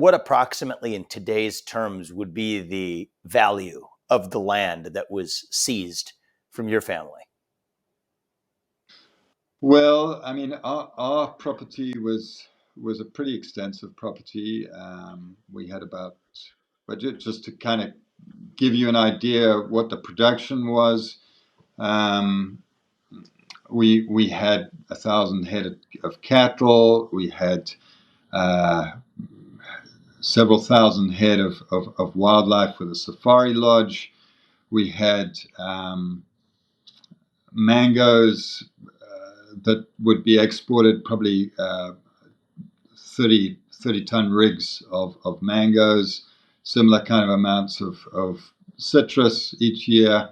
What approximately in today's terms would be the value of the land that was seized from your family? Well, I mean, our property was a pretty extensive property. We had about, but just to kind of give you an idea of what the production was, um, we had 1,000 head of cattle. We had uh, several thousand head of wildlife with a safari lodge. We had mangoes that would be exported, probably 30 ton rigs of mangoes, similar kind of amounts of citrus each year.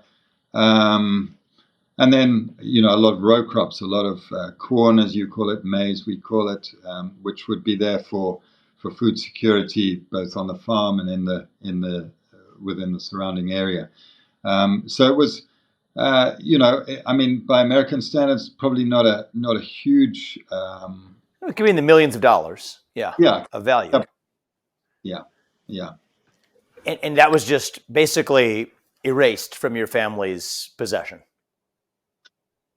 And then, a lot of row crops, a lot of corn, as you call it, maize, we call it, which would be there for food security, both on the farm and within the surrounding area. So it was, I mean, by American standards, probably not a huge. It could be in the millions of dollars, Yeah, of value. yeah. And that was just basically erased from your family's possession.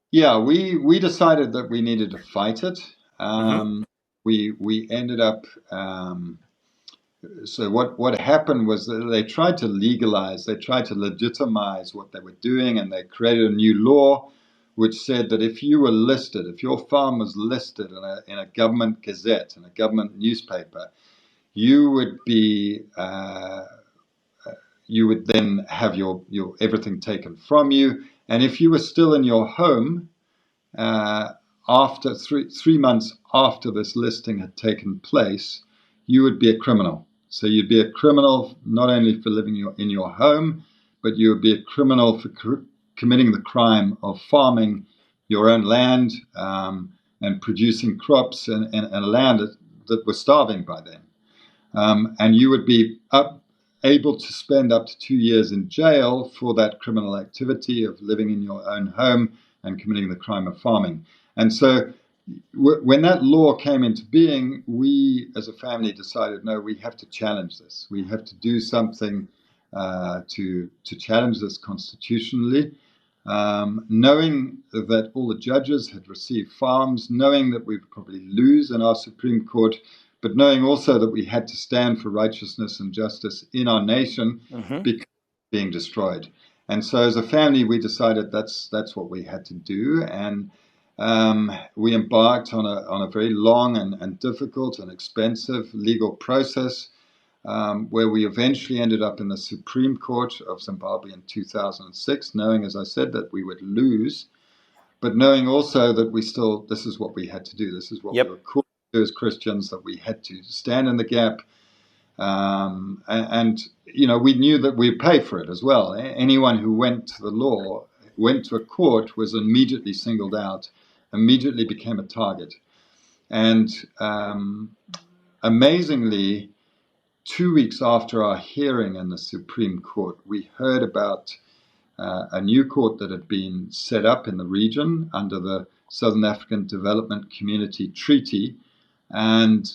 Yeah, we decided that we needed to fight it. We ended up. So what happened was that they tried to legalize, they tried to legitimize what they were doing, and they created a new law which said that if you were listed, if your farm was listed in a government gazette, in a government newspaper, you would be you would then have your everything taken from you, and if you were still in your home after three months after this listing had taken place, you would be a criminal. So you'd be a criminal not only for living in your home, but you would be a criminal for committing the crime of farming your own land and producing crops and a land that was starving by then. And you would be able to spend up to 2 years in jail for that criminal activity of living in your own home and committing the crime of farming. And so when that law came into being, we as a family decided, no, we have to challenge this. We have to do something to challenge this constitutionally, knowing that all the judges had received farms, knowing that we would probably lose in our Supreme Court, but knowing also that we had to stand for righteousness and justice in our nation because being destroyed. And so as a family, we decided that's what we had to do. And we embarked on a very long and difficult and expensive legal process where we eventually ended up in the Supreme Court of Zimbabwe in 2006, knowing, as I said, that we would lose, but knowing also that this is what we had to do. This is what we were called to do as Christians, that we had to stand in the gap. And we knew that we'd pay for it as well. Anyone who went to a court, was immediately singled out, immediately became a target. And amazingly, 2 weeks after our hearing in the Supreme Court, we heard about a new court that had been set up in the region under the Southern African Development Community Treaty. And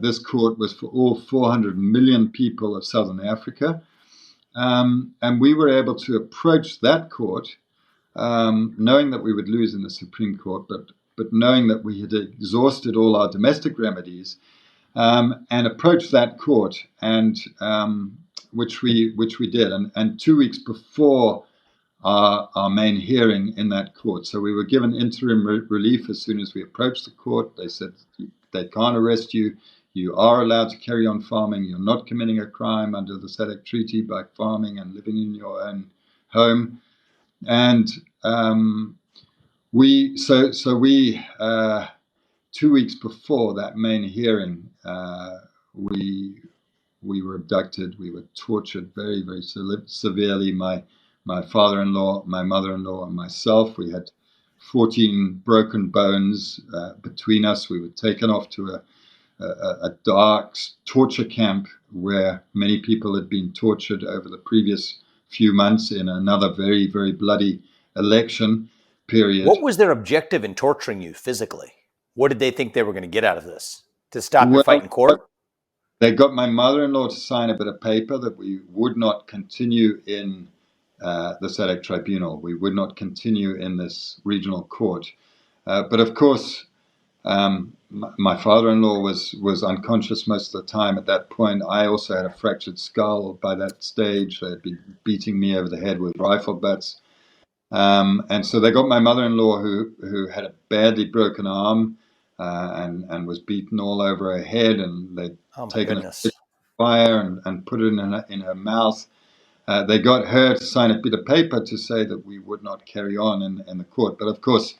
this court was for all 400 million people of Southern Africa. And we were able to approach that court, knowing that we would lose in the Supreme Court, but knowing that we had exhausted all our domestic remedies, and approached that court, and which we did. And 2 weeks before our main hearing in that court, so we were given interim relief as soon as we approached the court. They said, they can't arrest you. You are allowed to carry on farming. You're not committing a crime under the SADC Treaty by farming and living in your own home. And we 2 weeks before that main hearing, we were abducted. We were tortured very, very severely. My father-in-law, my mother-in-law, and myself. We had 14 broken bones between us. We were taken off to a dark torture camp where many people had been tortured over the previous few months in another very, very bloody election period. What was their objective in torturing you physically? What did they think they were going to get out of this? To stop your fight in court? They got my mother-in-law to sign a bit of paper that we would not continue in the SADC tribunal. We would not continue in this regional court. But of course, my father-in-law was unconscious most of the time at that point. I also had a fractured skull by that stage. They had been beating me over the head with rifle butts. And so they got my mother-in-law, who had a badly broken arm and was beaten all over her head, and they'd taken a fire and put it in her mouth. They got her to sign a bit of paper to say that we would not carry on in the court. But of course,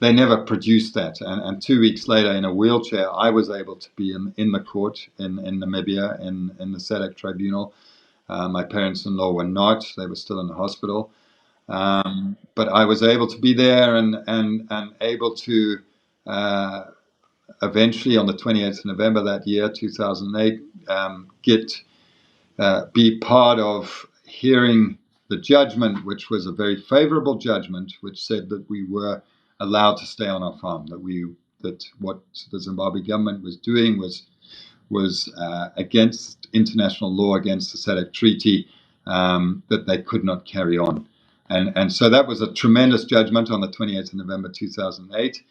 they never produced that. And 2 weeks later, in a wheelchair, I was able to be in the court in Namibia, in the SADC tribunal. My parents-in-law were not. They were still in the hospital. But I was able to be there and able to eventually, on the 28th of November that year, 2008, be part of hearing the judgment, which was a very favorable judgment, which said that we were allowed to stay on our farm, that what the Zimbabwe government was doing was against international law, against the SADC treaty, that they could not carry on. And so that was a tremendous judgment on the 28th of November 2008.